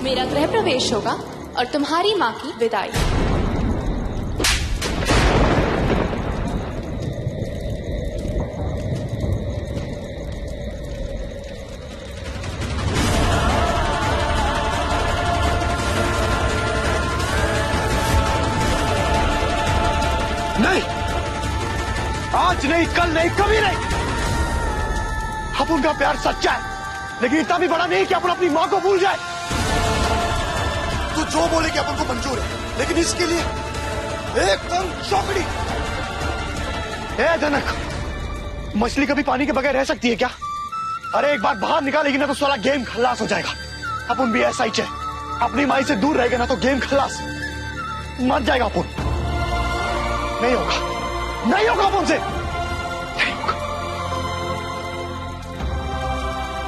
मेरा गृह प्रवेश होगा और तुम्हारी माँ की विदाई। नहीं, आज नहीं, कल नहीं, कभी नहीं। अपन का प्यार सच्चा है, लेकिन इतना भी बड़ा नहीं कि अपन अपनी माँ को भूल जाए। तू जो बोले कि अपन को मंजूर है, लेकिन इसके लिए एकदम चौकड़ी। जनक, मछली कभी पानी के बगैर रह सकती है क्या? अरे एक बार बाहर निकालेगी ना तो सारा गेम खलास हो जाएगा। अपन भी ऐसा ही चाहे, अपनी माई से दूर रहेगा ना तो गेम खलास, मर जाएगा अपन। नहीं होगा, नहीं होगा अपन से, नहीं होगा।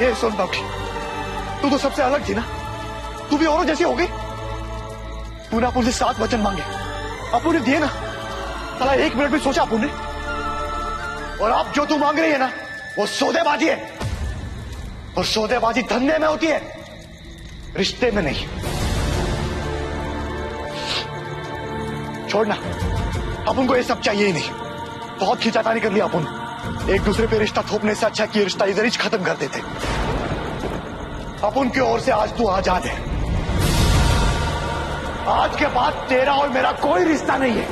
ये सुन बाबी, तू तो सबसे अलग थी ना, तू भी औरों जैसी हो गई। तूने अपन से 7 वचन मांगे, अपन ने दिए ना। साला 1 मिनट भी सोचा अपन ने। और अब जो तू मांग रही है ना, वो सौदेबाजी है, और सौदेबाजी धंधे में होती है, रिश्ते में नहीं। छोड़ना, अपन को ये सब चाहिए ही नहीं। बहुत खींचातानी कर लिया अपन। एक दूसरे पे रिश्ता थोपने से अच्छा कि रिश्ता इधर ही खत्म कर देते। अपन की ओर से आज तू आजाद है। आज के बाद तेरा और मेरा कोई रिश्ता नहीं है।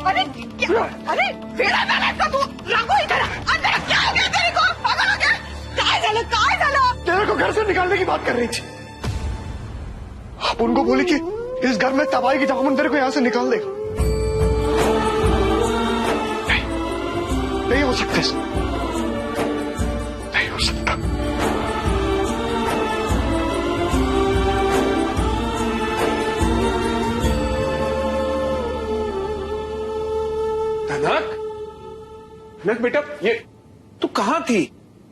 अरे क्या? अरे वेड़ा नालायक का तू रंगो इधर अंदर। क्या हो गया तेरे को? पागल हो गया? काय झालं? तेरे को घर से निकालने की बात कर रही थी। आप उनको बोली कि इस घर में तबाही की जब हम तेरे को यहाँ से निकाल देगा। नहीं हो सकता, नहीं हो सकता। नक बेटा, ये तू कहाँ थी?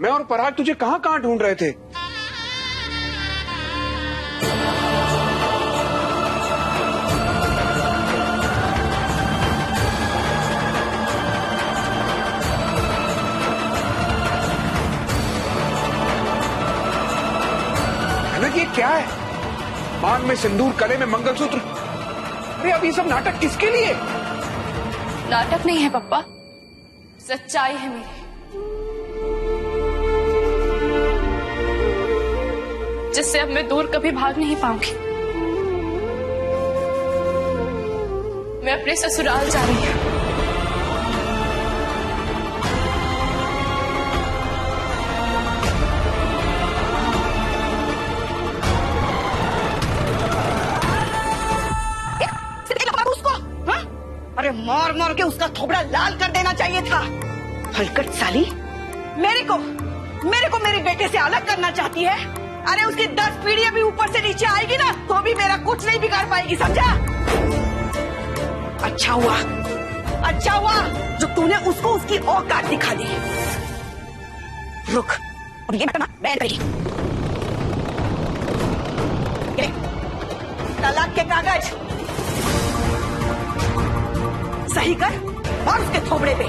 मैं और पराग तुझे कहाँ कहाँ ढूंढ रहे थे। नक, ये क्या है? मांग में सिंदूर, गले में मंगलसूत्र। अरे अब ये सब नाटक किसके लिए? नाटक नहीं है पप्पा, सच्चाई है मेरी, जिससे अब मैं दूर कभी भाग नहीं पाऊंगी। मैं अपने ससुराल जा रही हूँ। अरे मार मार के उसका थोबड़ा लाल कर देना चाहिए था। हलकट साली, मेरे को मेरे बेटे से अलग करना चाहती है। अरे उसकी 10 पीढ़ियां भी ऊपर से नीचे आएगी ना तो भी मेरा कुछ नहीं बिगाड़ पाएगी, समझा? अच्छा हुआ जो तूने उसको उसकी औकात दिखा दी। रुक, और ये मैं बैठ गई। ये तलाक के कागज सही कर और उसके थोबड़े पे।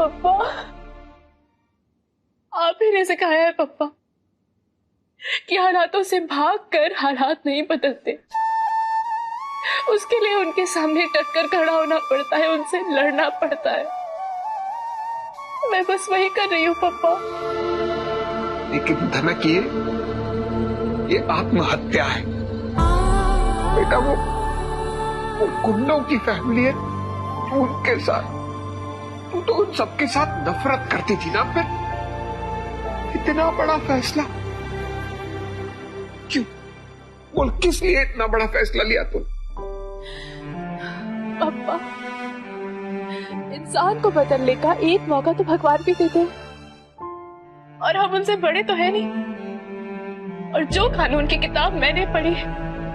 पप्पा, आप ही ने सिखाया है पप्पा कि हालातों से भागकर हालात नहीं बदलते। उसके लिए उनके सामने टक्कर खड़ा होना पड़ता है, उनसे लड़ना पड़ता है। मैं बस वही कर रही हूँ पप्पा। लेकिन धनक, ये आत्महत्या है बेटा। वो गुंडों की फैमिली है, उनके साथ तू तो उन सबके साथ नफरत करती थी ना। फिर इतना बड़ा फैसला क्यों? बोल, किस लिए इतना बड़ा फैसला लिया तूने? पापा, इंसान को बदलने का एक मौका तो भगवान भी देते हैं, और हम उनसे बड़े तो है नहीं। और जो कानून की किताब मैंने पढ़ी है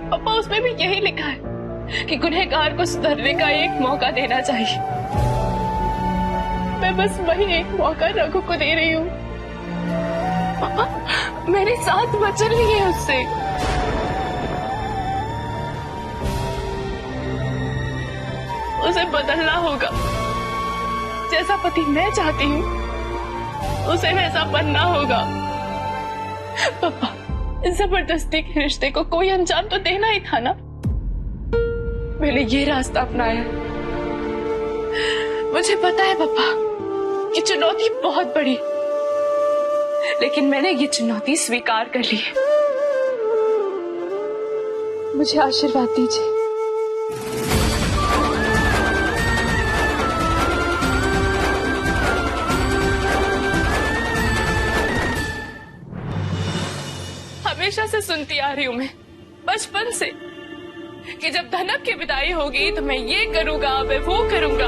पापा, उसमें भी यही लिखा है कि गुनहगार को सुधरने का एक मौका देना चाहिए। मैं बस वही एक मौका रघु को दे रही हूँ। पापा, मेरे 7 वचन लिए उससे। उसे बदलना होगा। जैसा पति मैं चाहती हूँ उसे वैसा बनना होगा। पापा, जबरदस्ती के रिश्ते को कोई अंजाम तो देना ही था ना। मैंने ये रास्ता अपनाया। मुझे पता है पापा, ये चुनौती बहुत बड़ी, लेकिन मैंने ये चुनौती स्वीकार कर ली है। मुझे आशीर्वाद दीजिए। हमेशा से सुनती आ रही हूं मैं, बचपन से, कि जब धनक की विदाई होगी तो मैं ये करूंगा, मैं वो करूंगा।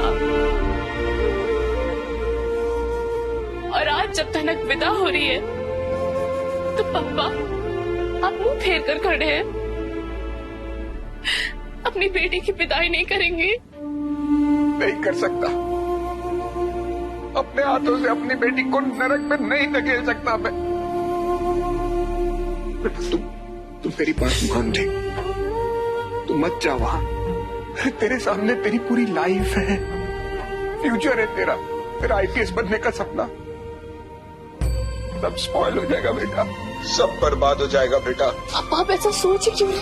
और आज जब धनक विदा हो रही है तो पापा, आप मुंह फेर कर खड़े हैं। अपनी बेटी की विदाई नहीं करेंगे? नहीं कर सकता। अपने हाथों से अपनी बेटी को नरक में नहीं धकेल सकता मैं। तुम तेरी बात मान ले, तू मत जा वहां। तेरे सामने तेरी पूरी लाइफ है, फ्यूचर है तेरा आईपीएस बनने का सपना। सब स्पॉइल हो जाएगा बेटा, सब बर्बाद हो जाएगा बेटा। आप ऐसा सोच क्यों रहे?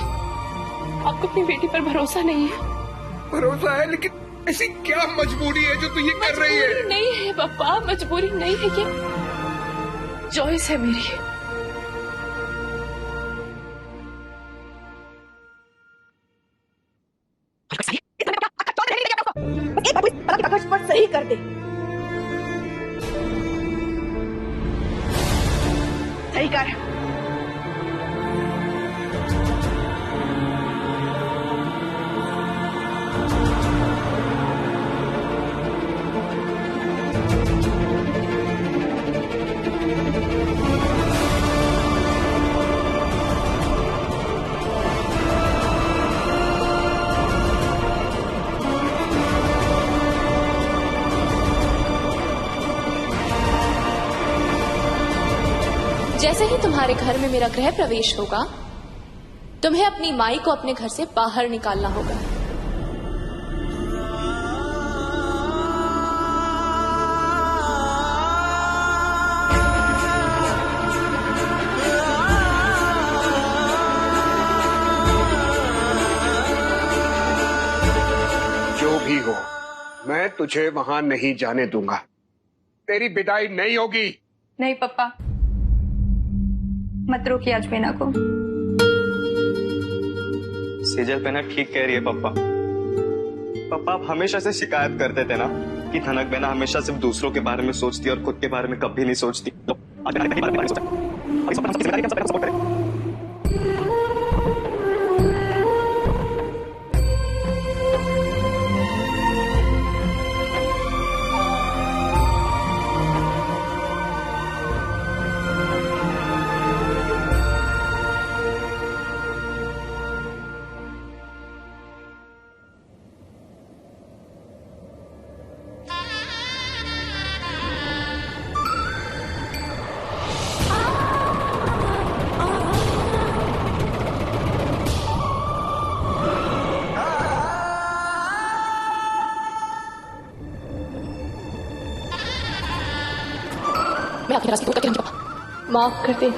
आपको अपनी बेटी पर भरोसा नहीं है? भरोसा है, लेकिन ऐसी क्या मजबूरी है जो तू ये कर रही है? मजबूरी नहीं है पापा, मजबूरी नहीं है, ये चॉइस है मेरी। कागज पर सही कर दे। सही कर। जैसे ही तुम्हारे घर में मेरा गृह प्रवेश होगा, तुम्हें अपनी माई को अपने घर से बाहर निकालना होगा। जो भी हो, मैं तुझे वहां नहीं जाने दूंगा। तेरी विदाई नहीं होगी। नहीं पापा, मत रोकिए आज बेना को। सेजल बेना ठीक कह रही है पप्पा। पप्पा आप हमेशा से शिकायत करते थे ना कि धनक बेना हमेशा सिर्फ दूसरों के बारे में सोचती और खुद के बारे में कभी नहीं सोचती। तो मैं आपके रास्ते को माफ कर दे,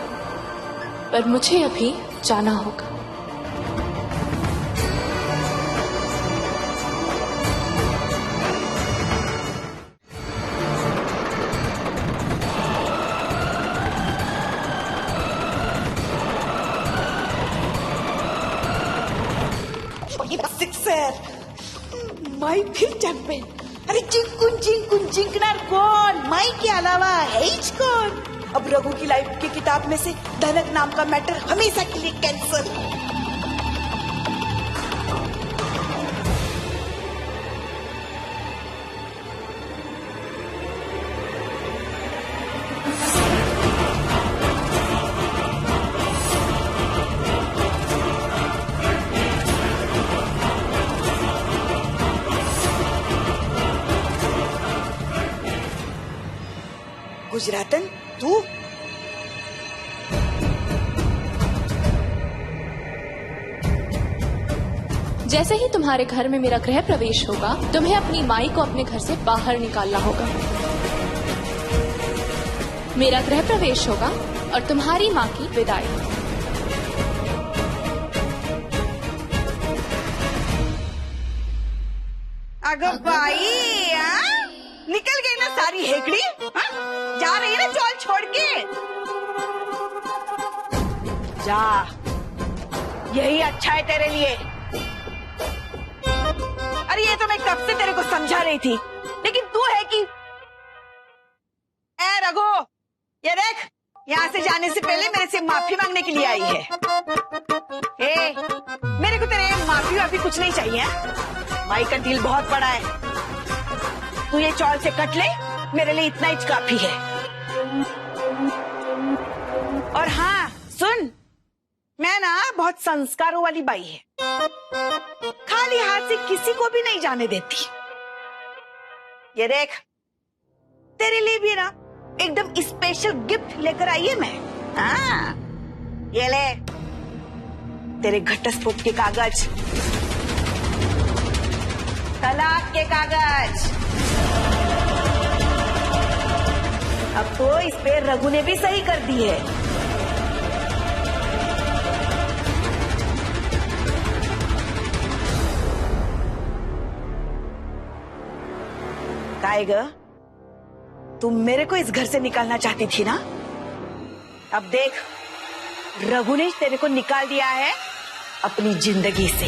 पर मुझे अभी जाना होगा। सिक्सर माई फिर चैंपियन। अरे जिंकणार कौन? माई के अलावा एच कौन? अब रघु की लाइफ की किताब में से धनक नाम का मैटर हमेशा के लिए कैंसिल। गुजरातन तू? जैसे ही तुम्हारे घर में मेरा गृह प्रवेश होगा, तुम्हें अपनी माई को अपने घर से बाहर निकालना होगा। मेरा गृह प्रवेश होगा और तुम्हारी माँ की विदाई। अगर भाई निकल गई ना सारी हेकड़ी। जा रही है ना चौल छोड़ के। जा, यही अच्छा है तेरे लिए। अरे ये तो मैं कब से तेरे को समझा रही थी, लेकिन तू है कि ए रघु, ये देख, यहाँ से जाने से पहले मेरे से माफी मांगने के लिए आई है। ए, मेरे को तेरे माफी वाफी कुछ नहीं चाहिए। माई का दिल बहुत बड़ा है। तू ये चौल से कट ले, मेरे लिए इतना ही काफी है। और हाँ सुन, मैं ना बहुत संस्कारों वाली बाई है। खाली हाथ से किसी को भी नहीं जाने देती। ये देख, तेरे लिए भी ना एकदम स्पेशल गिफ्ट लेकर आई है मैं। हाँ, ये ले तेरे घटस्फोट के कागज, तलाक के कागज। अब तो इस पे रघु ने भी सही कर दी है। टाइगर, तुम मेरे को इस घर से निकालना चाहती थी ना? अब देख, रघु ने तेरे को निकाल दिया है अपनी जिंदगी से।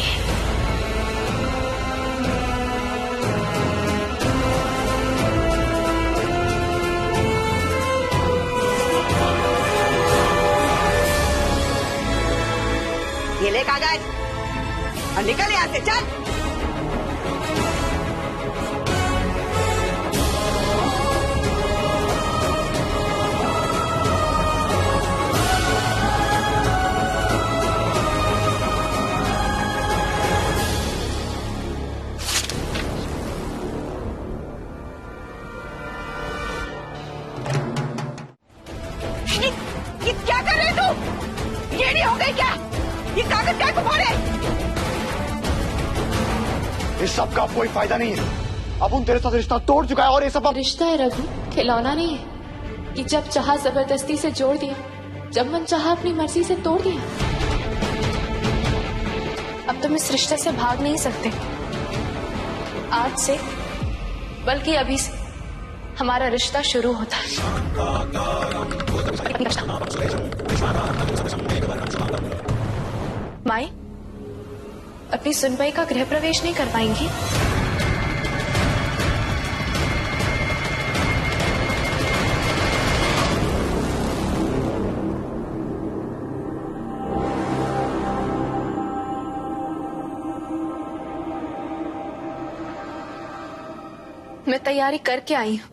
ये ले कागज और निकल यहाँ से, चल। ये क्या कर रहे तू? ये नहीं हो गई क्या? ये कागज क्या को फोड़े? इस सब का कोई फायदा नहीं है। अब उन तेरे साथ रिश्ता तोड़ चुका है और ये सब रिश्ता है रघु, खिलौना नहीं है कि जब चाहा जबरदस्ती से जोड़ दिया, जब मन चाहा अपनी मर्जी से तोड़ दिया। अब तुम इस रिश्ते से भाग नहीं सकते। आज से, बल्कि अभी से हमारा रिश्ता शुरू होता है। अपनी सुनबाई का गृह प्रवेश नहीं कर पाएंगी? मैं तैयारी करके आई हूँ।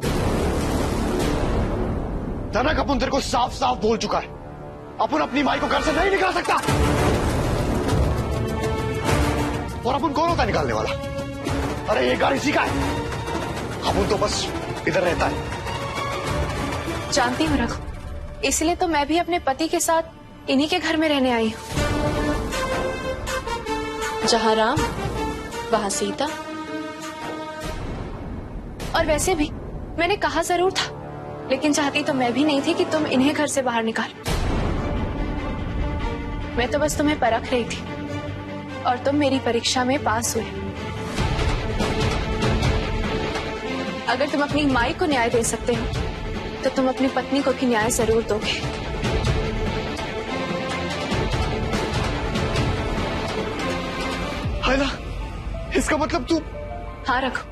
धनक अपन तेरे को साफ साफ बोल चुका है, अपन अपनी माई को घर से नहीं निकाल सकता। और अपन कौन होता है निकालने वाला? अरे ये घर इसी का है, अपन तो बस इधर रहता है। जानती हूँ रघु, इसलिए तो मैं भी अपने पति के साथ इन्हीं के घर में रहने आई हूँ। जहाँ राम वहाँ सीता। और वैसे भी मैंने कहा जरूर था, लेकिन चाहती तो मैं भी नहीं थी कि तुम इन्हें घर से बाहर निकालो। मैं तो बस तुम्हें परख रही थी और तुम मेरी परीक्षा में पास हुए। अगर तुम अपनी माई को न्याय दे सकते हो तो तुम अपनी पत्नी को भी न्याय जरूर दोगे। है ना? इसका मतलब तू? हाँ रघु,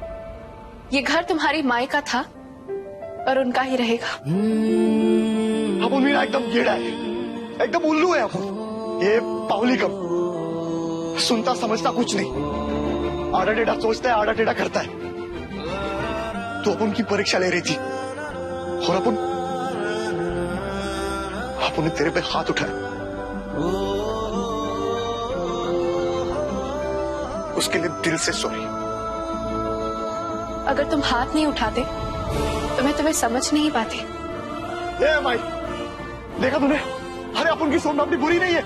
ये घर तुम्हारी माई का था और उनका ही रहेगा। अपन मेरा एकदम गेड़ा है, एकदम उल्लू है अपन। ये पाहुली कब सुनता समझता कुछ नहीं, आड़ा टेढ़ा सोचता है, आड़ा टेढ़ा करता है। तो अपन की परीक्षा ले रही थी और अपन ने तेरे पे हाथ उठाया। उसके लिए दिल से सॉरी। अगर तुम हाथ नहीं उठाते तो मैं तुम्हें समझ नहीं पाती। ए माई, देखा तूने? अरे अपन की सोना अपनी बुरी नहीं है,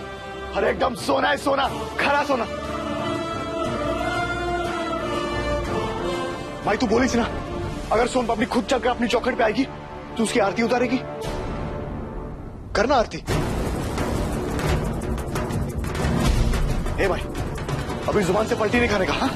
अरे एकदम सोना है, सोना, खरा सोना। भाई तू बोली थी ना, अगर सोन पापड़ी खुद चलकर अपनी चौखट पे आएगी तो उसकी आरती उतारेगी। करना आरती। ए भाई, अभी जुबान से पलटी नहीं खाने का। हाँ